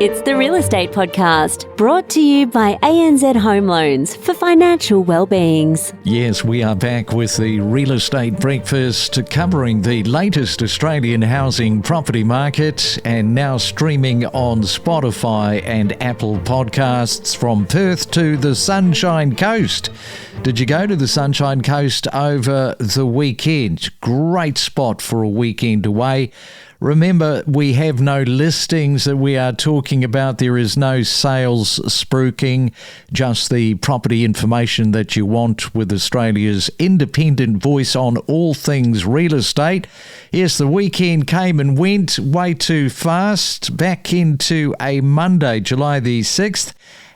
It's the Real Estate Podcast, brought to you by ANZ Home Loans for financial well-beings. Yes, we are back with the Real Estate Breakfast, covering the latest Australian housing property market, and now streaming on Spotify and Apple Podcasts from Perth to the Sunshine Coast. Did you go to the Sunshine Coast over the weekend? Great spot for a weekend away. Remember, we have no listings that we are talking about. There is no sales spruiking, just the property information that you want with Australia's independent voice on all things real estate. Yes, the weekend came and went way too fast. Back into a Monday, July the 6th.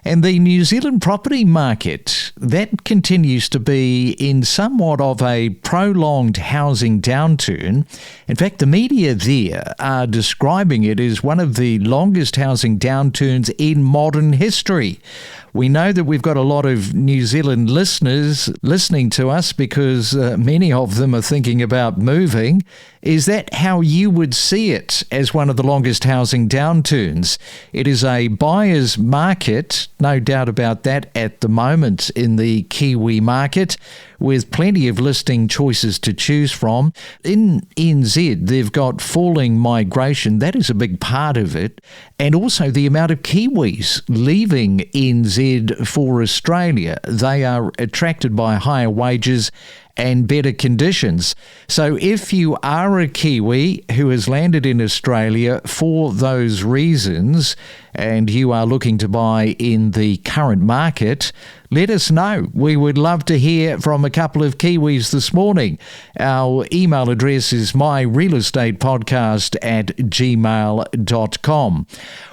And the New Zealand property market, that continues to be in somewhat of a prolonged housing downturn. In fact, the media there are describing it as one of the longest housing downturns in modern history. We know that we've got a lot of New Zealand listeners listening to us because many of them are thinking about moving. Is that how you would see it, as one of the longest housing downturns? It is a buyer's market, no doubt about that, at the moment in the Kiwi market, with plenty of listing choices to choose from. In NZ, they've got falling migration. That is a big part of it. And also the amount of Kiwis leaving NZ for Australia. They are attracted by higher wages and better conditions. So if you are a Kiwi who has landed in Australia for those reasons and you are looking to buy in the current market, let us know. We would love to hear from a couple of Kiwis this morning. Our email address is myrealestatepodcast@gmail.com.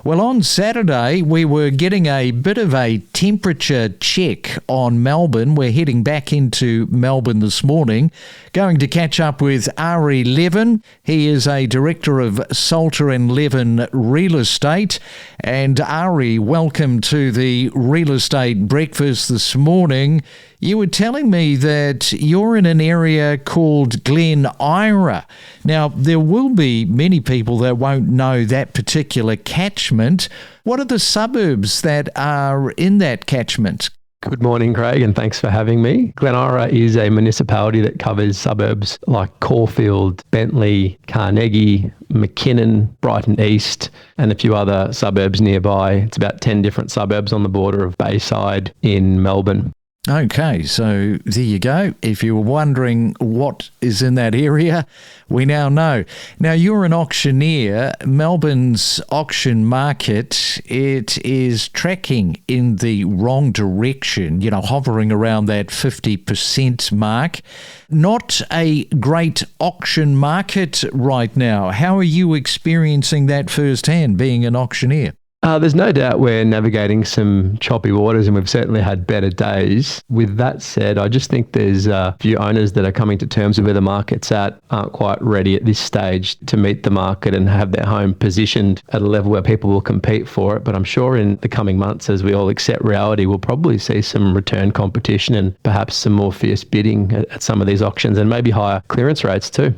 Well, on Saturday, we were getting a bit of a temperature check on Melbourne. We're heading back into Melbourne this morning, going to catch up with Ari Levin. He is a director of Salter and Levin Real Estate. And Ari, welcome to the Real Estate Breakfast this morning. You were telling me that you're in an area called Glen Ira. Now, there will be many people that won't know that particular catchment. What are the suburbs that are in that catchment? Good morning, Craig, and thanks for having me. Glen Ira is a municipality that covers suburbs like Caulfield, Bentley, Carnegie, McKinnon, Brighton East, and a few other suburbs nearby. It's about 10 different suburbs on the border of Bayside in Melbourne. Okay, so there you go. If you were wondering what is in that area, we now know. Now, you're an auctioneer. Melbourne's auction market, it is tracking in the wrong direction, hovering around that 50% mark. Not a great auction market right now. How are you experiencing that firsthand, being an auctioneer? There's no doubt we're navigating some choppy waters, and we've certainly had better days. With that said, I just think there's a few owners that are coming to terms with where the market's at, aren't quite ready at this stage to meet the market and have their home positioned at a level where people will compete for it. But I'm sure in the coming months, as we all accept reality, we'll probably see some return competition and perhaps some more fierce bidding at some of these auctions, and maybe higher clearance rates too.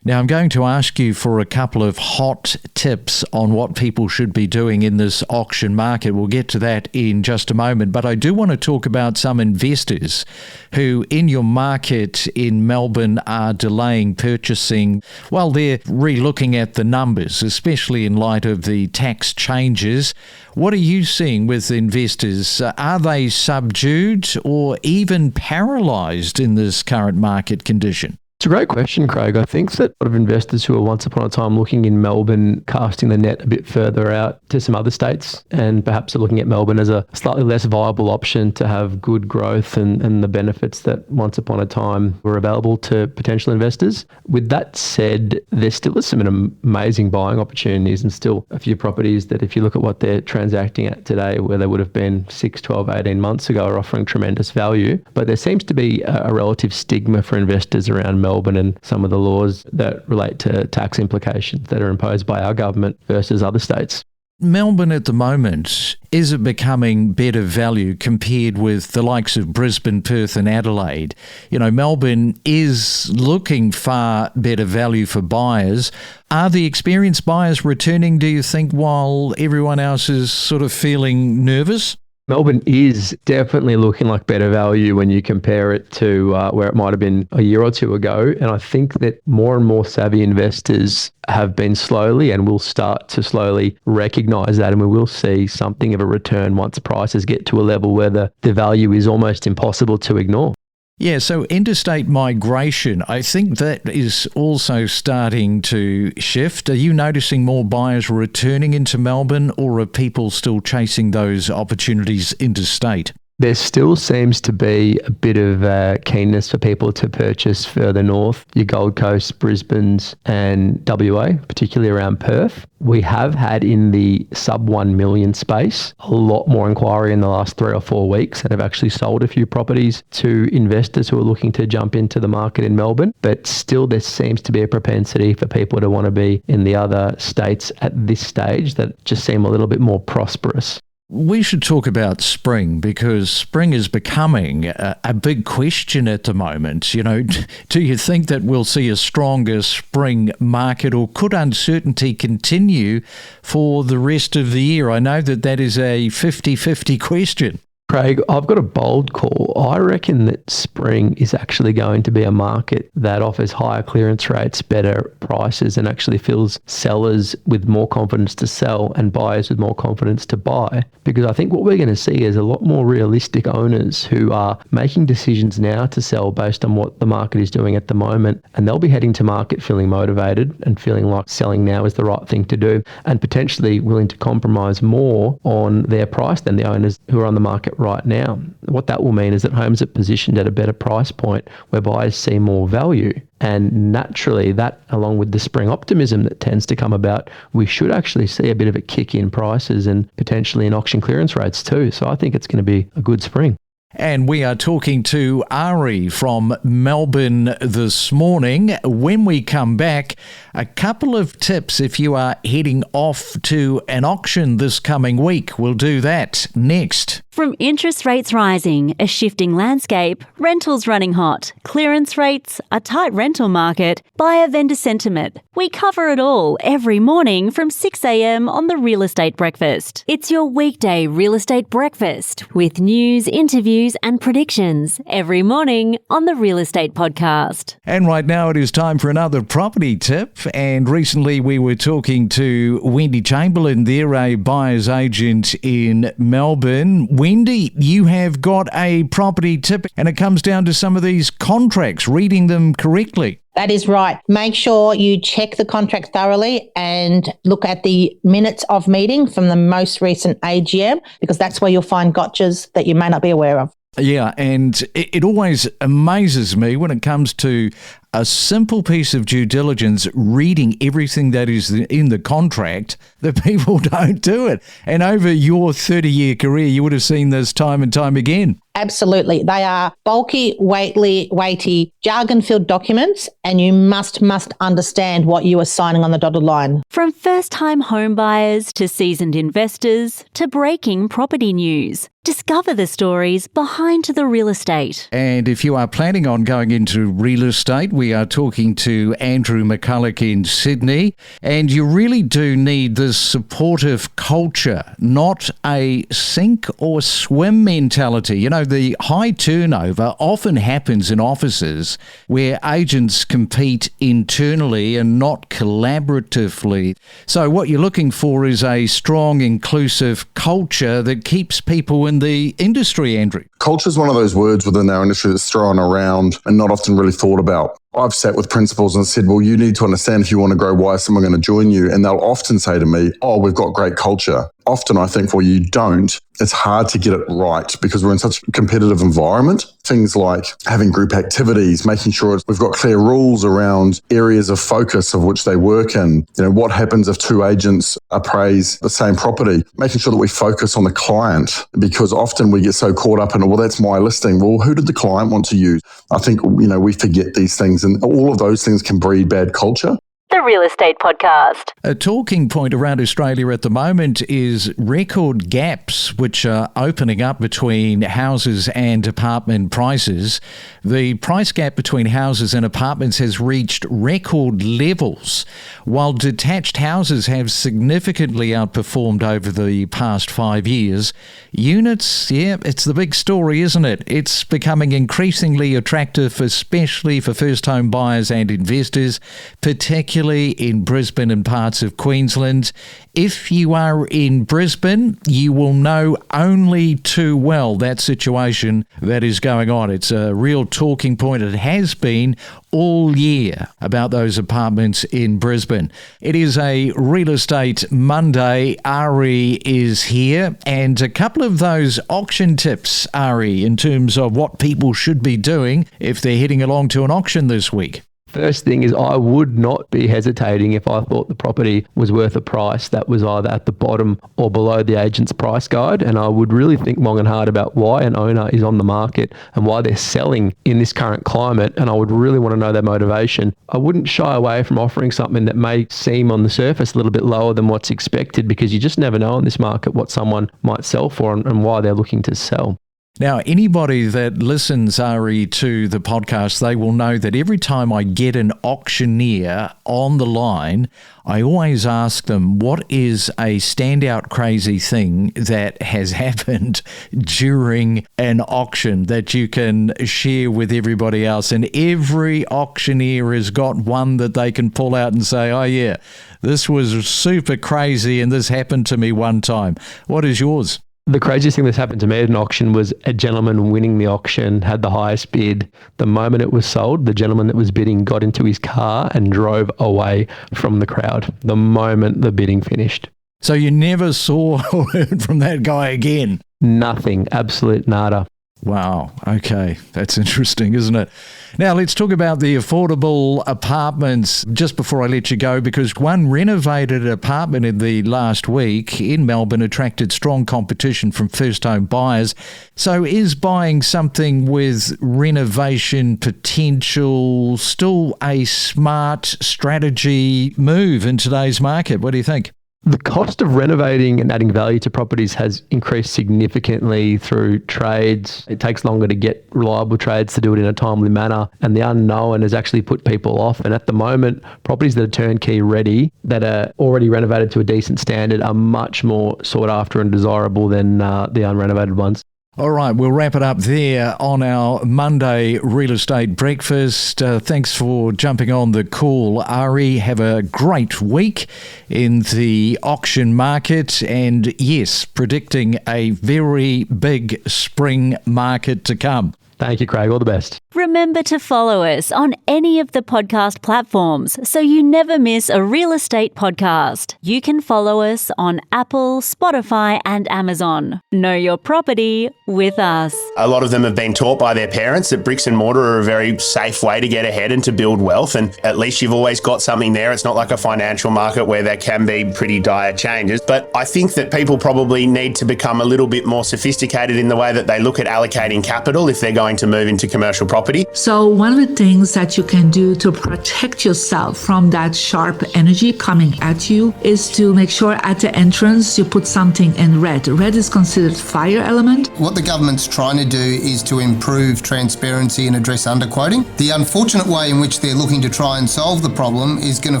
Now, I'm going to ask you for a couple of hot tips on what people should be doing in this auction market. We'll get to that in just a moment, but I do want to talk about some investors who in your market in Melbourne are delaying purchasing. Well, they're re-looking at the numbers, especially in light of the tax changes. What are you seeing with investors? Are they subdued or even paralysed in this current market condition? It's a great question, Craig. I think that a lot of investors who were once upon a time looking in Melbourne, casting the net a bit further out to some other states, and perhaps are looking at Melbourne as a slightly less viable option to have good growth and the benefits that once upon a time were available to potential investors. With that said, there still is some amazing buying opportunities, and still a few properties that, if you look at what they're transacting at today, where they would have been 6, 12, 18 months ago, are offering tremendous value. But there seems to be a relative stigma for investors around Melbourne and some of the laws that relate to tax implications that are imposed by our government versus other states. Melbourne at the moment, is it becoming better value compared with the likes of Brisbane, Perth and Adelaide? You know, Melbourne is looking far better value for buyers. Are the experienced buyers returning, do you think, while everyone else is sort of feeling nervous? Melbourne is definitely looking like better value when you compare it to where it might have been a year or two ago. And I think that more and more savvy investors have been slowly and will start to slowly recognise that, and we will see something of a return once prices get to a level where the value is almost impossible to ignore. Yeah, so interstate migration, I think that is also starting to shift. Are you noticing more buyers returning into Melbourne, or are people still chasing those opportunities interstate? There still seems to be a bit of keenness for people to purchase further north, your Gold Coast, Brisbane's and WA, particularly around Perth. We have had in the sub 1 million space a lot more inquiry in the last 3 or 4 weeks, and have actually sold a few properties to investors who are looking to jump into the market in Melbourne. But still there seems to be a propensity for people to want to be in the other states at this stage that just seem a little bit more prosperous. We should talk about spring, because spring is becoming a big question at the moment. You know, do you think that we'll see a stronger spring market, or could uncertainty continue for the rest of the year? I know that is a 50-50 question. Craig, I've got a bold call. I reckon that spring is actually going to be a market that offers higher clearance rates, better prices, and actually fills sellers with more confidence to sell and buyers with more confidence to buy. Because I think what we're going to see is a lot more realistic owners who are making decisions now to sell based on what the market is doing at the moment. And they'll be heading to market feeling motivated and feeling like selling now is the right thing to do, and potentially willing to compromise more on their price than the owners who are on the market right now. What that will mean is that homes are positioned at a better price point where buyers see more value. And naturally, that, along with the spring optimism that tends to come about, we should actually see a bit of a kick in prices and potentially in auction clearance rates too. So I think it's going to be a good spring. And we are talking to Ari from Melbourne this morning. When we come back, a couple of tips if you are heading off to an auction this coming week. We'll do that next. From interest rates rising, a shifting landscape, rentals running hot, clearance rates, a tight rental market, buyer-vendor sentiment. We cover it all every morning from 6 a.m. on the Real Estate Breakfast. It's your weekday real estate breakfast with news, interviews and predictions every morning on the Real Estate Podcast. And right now it is time for another property tip. And recently we were talking to Wendy Chamberlain there, a buyer's agent in Melbourne. Wendy, you have got a property tip, and it comes down to some of these contracts, reading them correctly. That is right. Make sure you check the contract thoroughly and look at the minutes of meeting from the most recent AGM, because that's where you'll find gotchas that you may not be aware of. Yeah, and it always amazes me when it comes to a simple piece of due diligence, reading everything that is in the contract, that people don't do it. And over your 30-year career, you would have seen this time and time again. Absolutely. They are bulky, weighty, jargon-filled documents, and you must understand what you are signing on the dotted line. From first-time home buyers to seasoned investors to breaking property news. Discover the stories behind the real estate. And if you are planning on going into real estate, we are talking to Andrew McCulloch in Sydney. And you really do need this supportive culture, not a sink or swim mentality. You know, the high turnover often happens in offices where agents compete internally and not collaboratively. So what you're looking for is a strong, inclusive culture that keeps people in the industry, Andrew. Culture is one of those words within our industry that's thrown around and not often really thought about. I've sat with principals and said, well, you need to understand if you want to grow, why is someone going to join you? And they'll often say to me, oh, we've got great culture. Often I think, well, you don't. It's hard to get it right because we're in such a competitive environment. Things like having group activities, making sure we've got clear rules around areas of focus of which they work in. You know, what happens if two agents appraise the same property? Making sure that we focus on the client, because often we get so caught up in, well, that's my listing. Well, who did the client want to use? I think, we forget these things, and all of those things can breed bad culture. the Real Estate Podcast. A talking point around Australia at the moment is record gaps which are opening up between houses and apartment prices. The price gap between houses and apartments has reached record levels, while detached houses have significantly outperformed over the past 5 years. Units, it's the big story, isn't it? It's becoming increasingly attractive, especially for first-home buyers and investors, particularly in Brisbane and parts of Queensland. If you are in Brisbane, you will know only too well that situation that is going on. It's a real talking point. It has been all year about those apartments in Brisbane. It is a Real Estate Monday. Ari is here, and a couple of those auction tips, Ari, in terms of what people should be doing if they're heading along to an auction this week. First thing is, I would not be hesitating if I thought the property was worth a price that was either at the bottom or below the agent's price guide. And I would really think long and hard about why an owner is on the market and why they're selling in this current climate. And I would really want to know their motivation. I wouldn't shy away from offering something that may seem on the surface a little bit lower than what's expected, because you just never know in this market what someone might sell for and why they're looking to sell. Now, anybody that listens, Ari, to the podcast, they will know that every time I get an auctioneer on the line, I always ask them, what is a standout crazy thing that has happened during an auction that you can share with everybody else? And every auctioneer has got one that they can pull out and say, oh yeah, this was super crazy and this happened to me one time. What is yours? The craziest thing that's happened to me at an auction was a gentleman winning the auction, had the highest bid. The moment it was sold, the gentleman that was bidding got into his car and drove away from the crowd the moment the bidding finished. So you never saw or heard from that guy again? Nothing. Absolute nada. Wow. Okay. That's interesting, isn't it? Now, let's talk about the affordable apartments just before I let you go, because one renovated apartment in the last week in Melbourne attracted strong competition from first-home buyers. So is buying something with renovation potential still a smart strategy move in today's market? What do you think? The cost of renovating and adding value to properties has increased significantly through trades. It takes longer to get reliable trades to do it in a timely manner, and the unknown has actually put people off. And at the moment, properties that are turnkey ready, that are already renovated to a decent standard, are much more sought after and desirable than the unrenovated ones. All right, we'll wrap it up there on our Monday Real Estate Breakfast. Thanks for jumping on the call, Ari. Have a great week in the auction market, and yes, predicting a very big spring market to come. Thank you, Craig. All the best. Remember to follow us on any of the podcast platforms so you never miss a real estate podcast. You can follow us on Apple, Spotify, and Amazon. Know your property with us. A lot of them have been taught by their parents that bricks and mortar are a very safe way to get ahead and to build wealth. And at least you've always got something there. It's not like a financial market where there can be pretty dire changes. But I think that people probably need to become a little bit more sophisticated in the way that they look at allocating capital if they're going to move into commercial property. So one of the things that you can do to protect yourself from that sharp energy coming at you is to make sure at the entrance you put something in red. Red is considered fire element. What the government's trying to do is to improve transparency and address underquoting. The unfortunate way in which they're looking to try and solve the problem is going to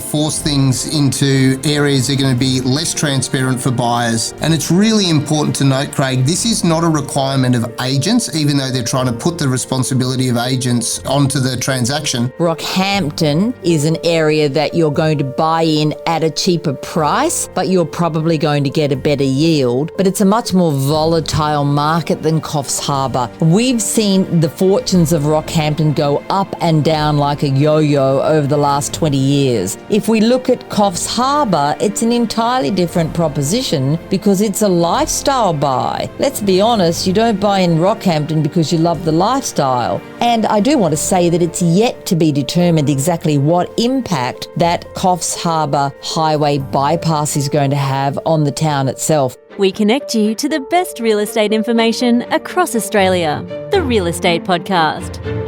force things into areas that are going to be less transparent for buyers. And it's really important to note, Craig, this is not a requirement of agents, even though they're trying to put the responsibility of agents onto the transaction. Rockhampton is an area that you're going to buy in at a cheaper price, but you're probably going to get a better yield. But it's a much more volatile market than Coffs Harbour. We've seen the fortunes of Rockhampton go up and down like a yo-yo over the last 20 years. If we look at Coffs Harbour, it's an entirely different proposition because it's a lifestyle buy. Let's be honest, you don't buy in Rockhampton because you love the lifestyle. And I do want to say that it's yet to be determined exactly what impact that Coffs Harbour highway bypass is going to have on the town itself. We connect you to the best real estate information across Australia. The Real Estate Podcast.